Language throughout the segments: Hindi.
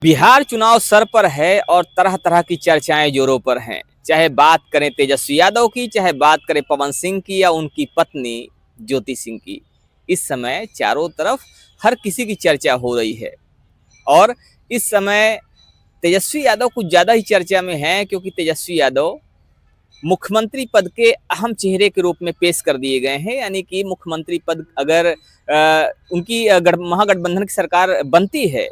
बिहार चुनाव सर पर है और तरह तरह की चर्चाएं जोरों पर हैं। चाहे बात करें तेजस्वी यादव की, चाहे बात करें पवन सिंह की या उनकी पत्नी ज्योति सिंह की। इस समय चारों तरफ हर किसी की चर्चा हो रही है और इस समय तेजस्वी यादव कुछ ज़्यादा ही चर्चा में हैं, क्योंकि तेजस्वी यादव मुख्यमंत्री पद के अहम चेहरे के रूप में पेश कर दिए गए हैं। यानी कि मुख्यमंत्री पद अगर उनकी महागठबंधन की सरकार बनती है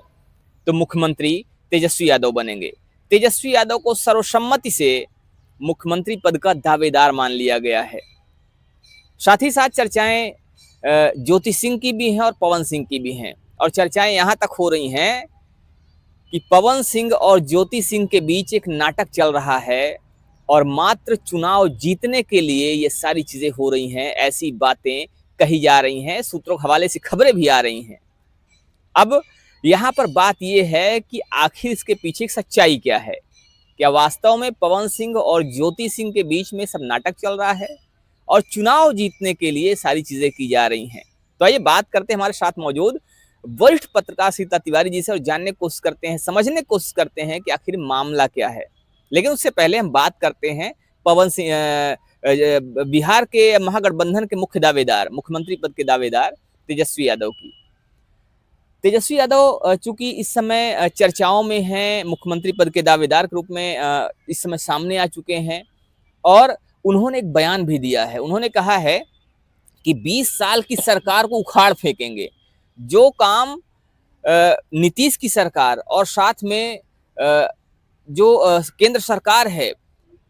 तो मुख्यमंत्री तेजस्वी यादव बनेंगे। तेजस्वी यादव को सर्वसम्मति से मुख्यमंत्री पद का दावेदार मान लिया गया है। साथ ही साथ चर्चाएं ज्योति सिंह की भी हैं और पवन सिंह की भी हैं, और चर्चाएं यहाँ तक हो रही हैं कि पवन सिंह और ज्योति सिंह के बीच एक नाटक चल रहा है और मात्र चुनाव जीतने के लिए ये सारी चीजें हो रही हैं। ऐसी बातें कही जा रही हैं, सूत्रों के हवाले से खबरें भी आ रही हैं। अब यहाँ पर बात यह है कि आखिर इसके पीछे सच्चाई क्या है। क्या वास्तव में पवन सिंह और ज्योति सिंह के बीच में सब नाटक चल रहा है और चुनाव जीतने के लिए सारी चीजें की जा रही हैं? तो आइए बात करते हैं हमारे साथ मौजूद वरिष्ठ पत्रकार सीता तिवारी जी से और जानने की कोशिश करते हैं, समझने की कोशिश करते हैं कि आखिर मामला क्या है। लेकिन उससे पहले हम बात करते हैं पवन सिंह, बिहार के महागठबंधन के मुख्य दावेदार, मुख्यमंत्री पद के दावेदार तेजस्वी यादव की। तेजस्वी यादव चूंकि इस समय चर्चाओं में हैं, मुख्यमंत्री पद के दावेदार के रूप में इस समय सामने आ चुके हैं और उन्होंने एक बयान भी दिया है। उन्होंने कहा है कि 20 साल की सरकार को उखाड़ फेंकेंगे। जो काम नीतीश की सरकार और साथ में जो केंद्र सरकार है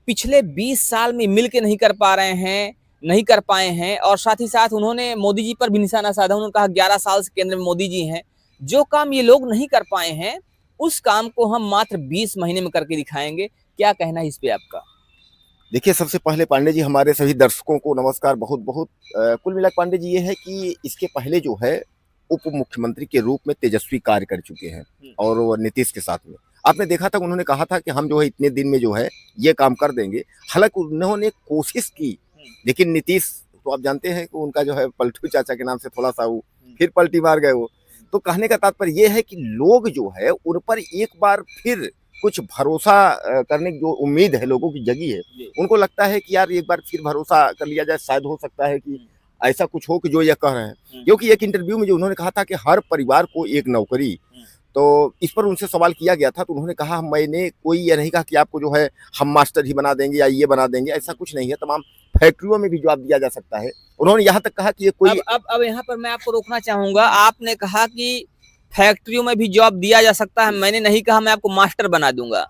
पिछले 20 साल में मिल के नहीं कर पा रहे हैं, नहीं कर पाए हैं, और साथ ही साथ उन्होंने मोदी जी पर भी निशाना साधा। उन्होंने कहा 11 साल से केंद्र में मोदी जी हैं, जो काम ये लोग नहीं कर पाए हैं उस काम को हम मात्र 20 महीने में करके दिखाएंगे। क्या कहना है इस पे आपका? देखिए, सबसे पहले पांडे जी, हमारे सभी दर्शकों को नमस्कार। बहुत बहुत कुल मिलाकर पांडे जी ये है कि इसके पहले जो है उप मुख्यमंत्री के रूप में तेजस्वी कार्य कर चुके हैं और वो नीतीश के साथ में आपने देखा था, उन्होंने कहा था कि हम जो है इतने दिन में जो है ये काम कर देंगे। हालांकि उन्होंने कोशिश की, लेकिन नीतीश तो आप जानते हैं कि उनका जो है पलटू चाचा के नाम से थोड़ा सा वो फिर पलटी मार गए वो। तो कहने का तात्पर्य ये है कि लोग जो है उन पर एक बार फिर कुछ भरोसा करने की जो उम्मीद है लोगों की जगी है। उनको लगता है कि यार एक बार फिर भरोसा कर लिया जाए, शायद हो सकता है कि ऐसा कुछ हो कि जो ये कह रहे हैं। क्योंकि एक इंटरव्यू में जो उन्होंने कहा था कि हर परिवार को एक नौकरी, तो इस पर उनसे सवाल किया गया था तो उन्होंने कहा मैंने कोई ये नहीं कहा कि आपको जो है हम मास्टर ही बना देंगे या ये बना देंगे, ऐसा कुछ नहीं है। तमाम फैक्ट्रियों में भी जॉब दिया जा सकता है। उन्होंने यहाँ तक कहा कि ये कोई अब यहाँ पर मैं आपको रोकना चाहूंगा। आपने कहा कि फैक्ट्रियों में भी जॉब दिया जा सकता है, मैंने नहीं कहा मैं आपको मास्टर बना दूंगा।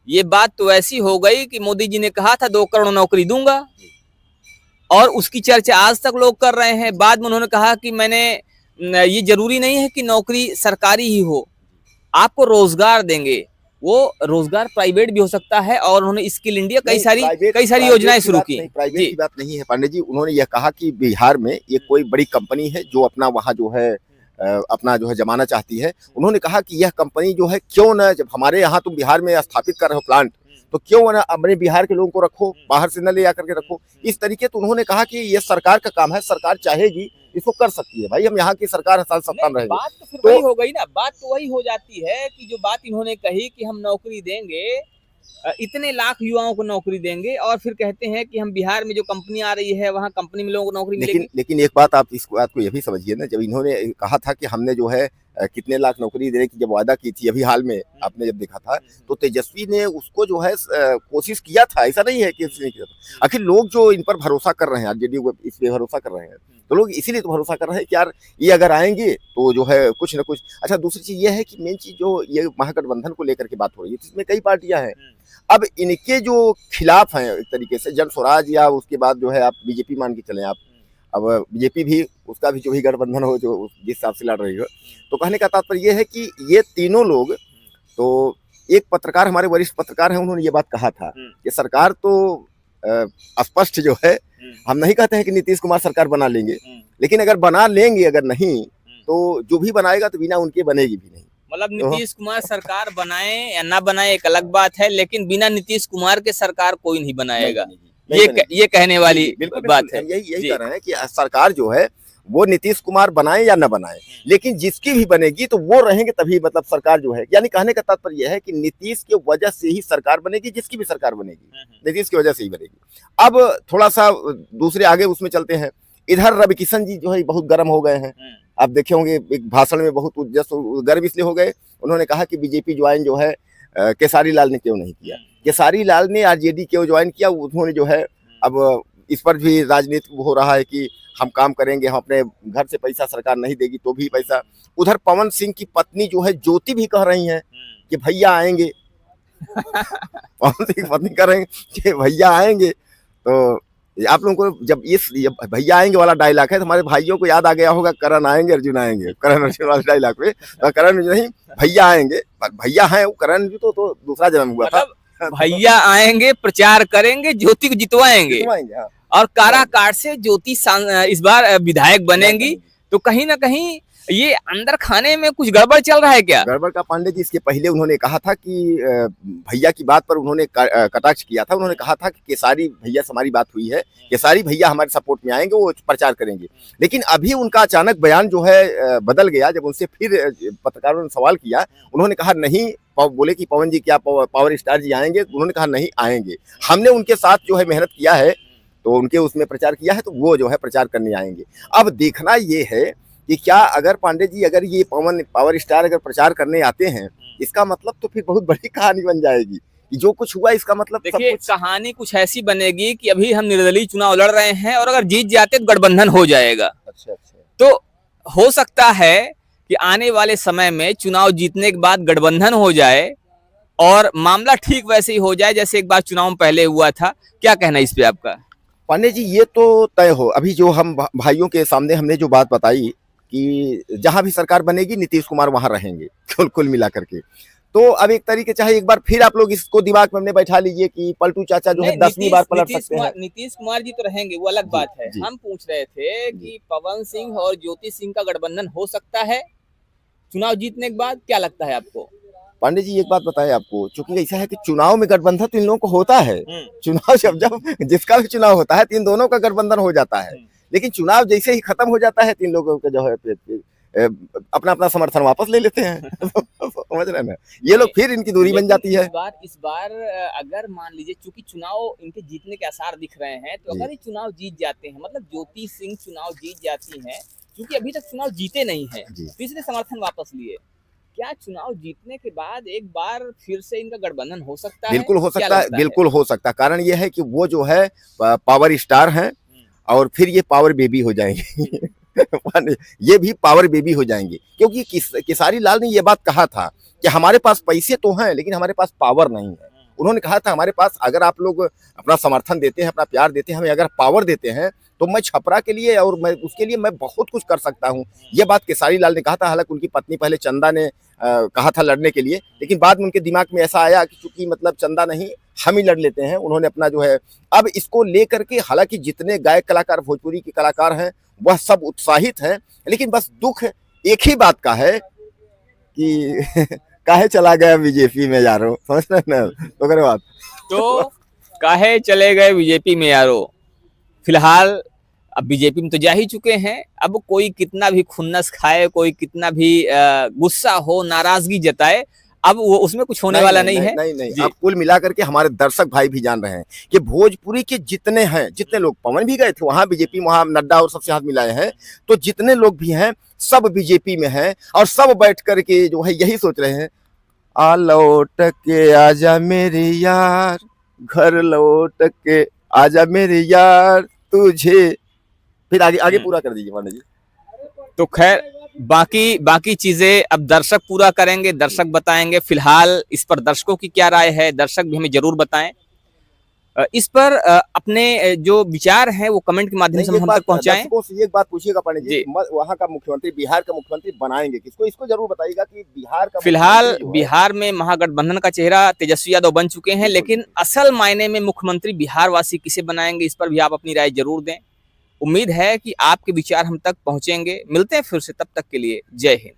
ये बात तो ऐसी हो गई कि मोदी जी ने कहा था 2 करोड़ नौकरी दूंगा और उसकी चर्चा आज तक लोग कर रहे हैं। बाद में उन्होंने कहा कि मैंने ये जरूरी नहीं है कि नौकरी सरकारी ही हो, आपको रोजगार देंगे। वो रोजगार प्राइवेट भी हो सकता है और उन्होंने स्किल इंडिया कई सारी योजनाएं शुरू की। प्राइवेट की बात नहीं है पांडे जी। उन्होंने यह कहा कि बिहार में ये कोई बड़ी कंपनी है जो अपना वहाँ जो है अपना जो है जमाना चाहती है। उन्होंने कहा कि यह कंपनी जो है क्यों न, जब हमारे यहाँ तुम बिहार में स्थापित कर रहे हो प्लांट, तो क्यों ना अपने बिहार के लोगों को रखो, बाहर से न ले आकर के रखो। इस तरीके तो उन्होंने कहा कि ये सरकार का काम है, सरकार चाहेगी इसको कर सकती है। भाई हम यहाँ की सरकार साल सत्ता में रहेगी। बात तो फिर वही हो गई ना, बात तो वही हो जाती है कि जो बात इन्होंने कही कि हम नौकरी देंगे, इतने लाख युवाओं को नौकरी देंगे, और फिर कहते हैं कि हम बिहार में जो कंपनी आ रही है वहाँ कंपनी में लोगों को नौकरी मिलेगी। लेकिन एक बात आप इस बात को ये भी समझिए ना, जब इन्होंने कहा था कि हमने जो है कितने लाख नौकरी देने की जब वादा की थी, अभी हाल में आपने जब देखा था, तो तेजस्वी ने उसको जो है कोशिश किया था। ऐसा नहीं है कि इसने किया था। आखिर लोग जो इन पर भरोसा कर रहे हैं, आरजेडी को इसलिए भरोसा कर रहे हैं, तो लोग इसीलिए तो भरोसा कर रहे हैं कि यार ये अगर आएंगे तो जो है कुछ ना कुछ। अच्छा, दूसरी चीज ये है कि मेन चीज जो ये महागठबंधन को लेकर के बात हो रही है, इसमें कई पार्टियां हैं। अब इनके जो खिलाफ हैं एक तरीके से जन स्वराज, या उसके बाद जो है आप बीजेपी मान के चलें आप, अब बीजेपी भी, उसका भी जो भी गठबंधन हो जो जिस हिसाब से लड़ रही हो, तो कहने का तात्पर्य ये है कि ये तीनों लोग, तो एक पत्रकार, हमारे वरिष्ठ पत्रकार हैं, उन्होंने ये बात कहा था कि सरकार तो स्पष्ट जो है, हम नहीं कहते हैं कि नीतीश कुमार सरकार बना लेंगे, लेकिन अगर बना लेंगे, अगर नहीं तो जो भी बनाएगा तो बिना उनके बनेगी भी नहीं। मतलब नीतीश कुमार सरकार बनाए या ना बनाए एक अलग बात है, लेकिन बिना नीतीश कुमार के सरकार कोई नहीं बनाएगा। ये कहने वाली बात है। यही कह रहे हैं कि सरकार जो है वो नीतीश कुमार बनाए या न बनाए, लेकिन जिसकी भी बनेगी तो वो रहेंगे तभी मतलब सरकार जो है, यानी कहने का तात्पर्य यह है कि नीतीश की वजह से ही सरकार बनेगी, जिसकी भी सरकार बनेगी नीतीश की वजह से ही बनेगी। अब थोड़ा सा दूसरे आगे उसमें चलते हैं। इधर रवि किशन जी जो है बहुत गर्म हो गए हैं। आप देखे होंगे एक भाषण में बहुत गर्व इसलिए हो गए, उन्होंने कहा कि बीजेपी ज्वाइन जो है केसारी लाल ने क्यों नहीं किया। केसारी लाल ने आरजेडी क्यों ज्वाइन किया, उन्होंने जो है अब इस पर भी राजनीति हो रहा है कि हम काम करेंगे, हम अपने घर से पैसा सरकार नहीं देगी तो भी पैसा। उधर पवन सिंह की पत्नी जो है ज्योति भी कह रही हैं कि भैया आएंगे पवन सिंह की पत्नी कह रहे हैं कि भैया आएंगे। तो आप लोगों को जब इस भैया आएंगे वाला डायलॉग है तो हमारे भाइयों को याद आ गया होगा करण आएंगे अर्जुन आएंगे, करण अर्जुन वाले डायलॉग पे। तो करण नहीं, भैया आएंगे, भैया है वो करण जी तो दूसरा जन्म हुआ था। भैया आएंगे, प्रचार करेंगे, ज्योति को जितवाएंगे हाँ। और काराकाट से ज्योति इस बार विधायक बनेंगी। तो कहीं ना कहीं ये अंदर खाने में कुछ गड़बड़ चल रहा है क्या? गड़बड़ का पांडे जी इसके पहले उन्होंने कहा था कि भैया की बात पर उन्होंने कटाक्ष किया था। उन्होंने कहा था कि केसारी भैया से हमारी बात हुई है, केसारी भैया हमारे सपोर्ट में आएंगे, वो प्रचार करेंगे। लेकिन अभी उनका अचानक बयान जो है बदल गया। जब उनसे फिर पत्रकारों ने सवाल किया, उन्होंने कहा नहीं, बोले कि पवन जी क्या पावर स्टार जी आएंगे, उन्होंने कहा नहीं आएंगे, हमने उनके साथ जो है मेहनत किया है तो उनके उसमें प्रचार किया है तो वो जो है प्रचार करने आएंगे। अब देखना ये है कि क्या अगर पांडे जी अगर ये पवन पावर स्टार अगर प्रचार करने आते हैं, इसका मतलब तो फिर बहुत बड़ी कहानी बन जाएगी कि जो कुछ हुआ इसका मतलब देखिए कहानी कुछ ऐसी बनेगी कि अभी हम निर्दलीय चुनाव लड़ रहे हैं और अगर जीत जाते तो गठबंधन हो जाएगा। अच्छा। तो हो सकता है कि आने वाले समय में चुनाव जीतने के बाद गठबंधन हो जाए और मामला ठीक वैसे ही हो जाए जैसे एक बार चुनाव पहले हुआ था। क्या कहना है इस पे आपका? पांडे जी ये तो तय हो, अभी जो हम भाइयों के सामने हमने जो बात बताई कि जहां भी सरकार बनेगी नीतीश कुमार वहां रहेंगे कुल मिला करके। तो अब एक तरीके चाहे एक बार फिर आप लोग इसको दिमाग में हमने बैठा लीजिए कि पलटू चाचा जो है 10वीं बार पलट सकते हैं। नीतीश कुमार जी तो रहेंगे, वो अलग बात है। हम पूछ रहे थे कि पवन सिंह और ज्योति सिंह का गठबंधन हो सकता है चुनाव जीतने के बाद, क्या लगता है आपको? पांडे जी एक बात बताएं आपको, चूंकि ऐसा है कि चुनाव में गठबंधन तो इन लोगों को होता है। चुनाव जब जिसका भी चुनाव होता है तो इन दोनों का गठबंधन हो जाता है, लेकिन चुनाव जैसे ही खत्म हो जाता है तीन लोगों का जो है अपना अपना समर्थन वापस ले लेते हैं समझ रहे हैं ना, ये लोग फिर इनकी दूरी बन जाती है। इस बार अगर मान लीजिए चूंकि चुनाव इनके जीतने के आसार दिख रहे हैं, तो अगर ये चुनाव जीत जाते हैं, मतलब ज्योति सिंह चुनाव जीत जाती हैं, क्योंकि अभी तक चुनाव जीते नहीं है, पिछले समर्थन वापस लिए, क्या चुनाव जीतने के बाद एक बार फिर से इनका गठबंधन हो सकता है? बिल्कुल हो सकता है, बिल्कुल हो सकता है। कारण ये है कि वो जो है पावर स्टार हैं और फिर ये पावर बेबी हो जाएंगे ये भी पावर बेबी हो जाएंगे, क्योंकि केसारी लाल ने ये बात कहा था कि हमारे पास पैसे तो हैं लेकिन हमारे पास पावर नहीं है। उन्होंने कहा था हमारे पास अगर आप लोग अपना समर्थन देते हैं, अपना प्यार देते हैं, हमें अगर पावर देते हैं तो मैं छपरा के लिए और मैं उसके लिए मैं बहुत कुछ कर सकता हूं। ये बात केसारी लाल ने कहा था। हालांकि उनकी पत्नी पहले चंदा ने कहा था लड़ने के लिए, लेकिन बाद में उनके दिमाग में ऐसा आया कि चूंकि मतलब चंदा नहीं हम ही लड़ लेते हैं, उन्होंने अपना जो है अब इसको लेकर के, हालांकि जितने गायक कलाकार भोजपुरी के कलाकार हैं वह सब उत्साहित हैं, लेकिन बस दुख एक ही बात का है कि काहे चला गया बीजेपी में यारो, समझ रहे ना तो बात। तो काहे चले गए बीजेपी में यारो, फिलहाल अब बीजेपी में तो जा ही चुके हैं। अब कोई कितना भी खुन्नस खाए, कोई कितना भी गुस्सा हो, नाराजगी जताए, अब वो उसमें कुछ होने वाला नहीं है। नहीं। अब कुल मिलाकर के हमारे दर्शक भाई भी जान रहे हैं कि भोजपुरी के जितने हैं, जितने लोग, पवन भी गए थे वहां बीजेपी, वहां नड्डा और सबसे हाथ मिलाए हैं, तो जितने लोग भी हैं सब बीजेपी में हैं और सब बैठ करके जो है यही सोच रहे हैं, आ लौट के आजा मेरे यार, घर लौट के आजा मेरे यार तुझे। फिर आगे पूरा कर दीजिए पांडे जी। तो खैर बाकी चीजें अब दर्शक पूरा करेंगे, दर्शक बताएंगे। फिलहाल इस पर दर्शकों की क्या राय है, दर्शक भी हमें जरूर बताएं। इस पर अपने जो विचार हैं वो कमेंट के माध्यम से हम तक पहुंचाएं। दर्शकों से एक बात पूछिएगा पांडे जी, वहां का मुख्यमंत्री, बिहार का मुख्यमंत्री बनाएंगे किसको, इसको जरूर बताइएगा कि बिहार का। फिलहाल बिहार में महागठबंधन का चेहरा तेजस्वी यादव बन चुके हैं, लेकिन असल मायने में मुख्यमंत्री बिहार वासी किसे बनाएंगे, इस पर भी आप अपनी राय जरूर दें। उम्मीद है कि आपके विचार हम तक पहुंचेंगे। मिलते हैं फिर से, तब तक के लिए जय हिंद।